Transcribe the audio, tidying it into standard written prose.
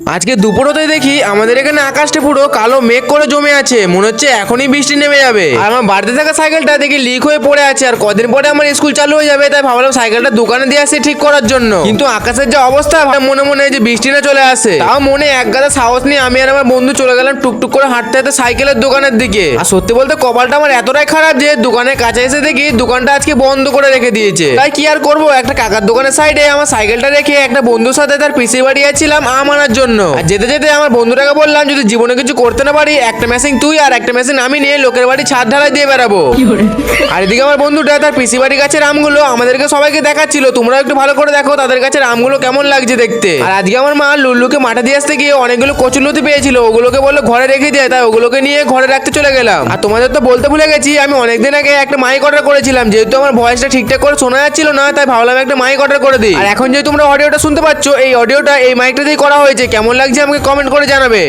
আজকে দুপুরতেই দেখি আমাদের এখানে আকাশটা পুরো কালো মেঘ করে জমে আছে, মনে হচ্ছে এখনই বৃষ্টি নেমে যাবে। আর আমার বাড়িতে থাকা সাইকেলটা দেখি লিক হয়ে পড়ে আছে, আর কদিন পরে আমার স্কুল চালু হয়ে যাবে, তাই ভাবলাম সাইকেলটা দোকানে দিয়ে আসি ঠিক করার জন্য। কিন্তু আকাশের যে অবস্থা, মনে মনে যে বৃষ্টি না চলে আসে, তাও মনে এক গাদা সাহস নিয়ে আমি আর আমার বন্ধু চলে গেলাম টুকটুক করে হাঁটতে হাঁটতে সাইকেলের দোকানের দিকে। আর সত্যি বলতে কপালটা আমার এতটাই খারাপ যে দোকানের কাছে এসে দেখি দোকানটা আজকে বন্ধ করে রেখে দিয়েছে। তাই কি আর করবো, একটা কাকার দোকানের সাইডে আমার সাইকেলটা রেখে একটা বন্ধুর সাথে তার পিসির বাড়ি যাচ্ছিলাম আম আনার জন্য। আর যেতে যেতে আমার বন্ধুটাকে বললাম, যদি জীবনে কিছু করতে না পারি, একটা মেশিন তুই আর একটা মেশিন আমি নিয়ে লোকের বাড়ি ছাদ ঢালাই দিয়ে বেড়াবো। আর এদিকে আমার বন্ধুটা তার পিসি বাড়ি গাছের আমগুলো আমাদেরকে সবাইকে দেখাচ্ছিল, তোমরা একটু ভালো করে দেখো তাদের গাছের আমগুলো কেমন লাগছে দেখতে। আর আজকে আমার মা লুল্লুকে মাঠে দিয়ে আসতে গিয়ে অনেকগুলো কচুলতি পেয়েছিল, ওগুলোকে বললো ঘরে রেখে দিয়ে, তাই ওগুলোকে নিয়ে ঘরে রাখতে চলে গেলাম। আর তোমাদের তো বলতে ভুলে গেছি, আমি অনেকদিন আগে একটা মাইক অর্ডার করেছিলাম, যেহেতু আমার ভয়েসটা ঠিকঠাক করে শোনা যাচ্ছিল না, তাই ভাবলাম একটা মাইক অর্ডার করে দিই। আর এখন যে তোমরা অডিওটা শুনতে পাচ্ছ, এই অডিওটা এই মাইকটা দিয়ে করা হয়েছে, কেমন লাগছে আমাকে কমেন্ট করে জানাবে।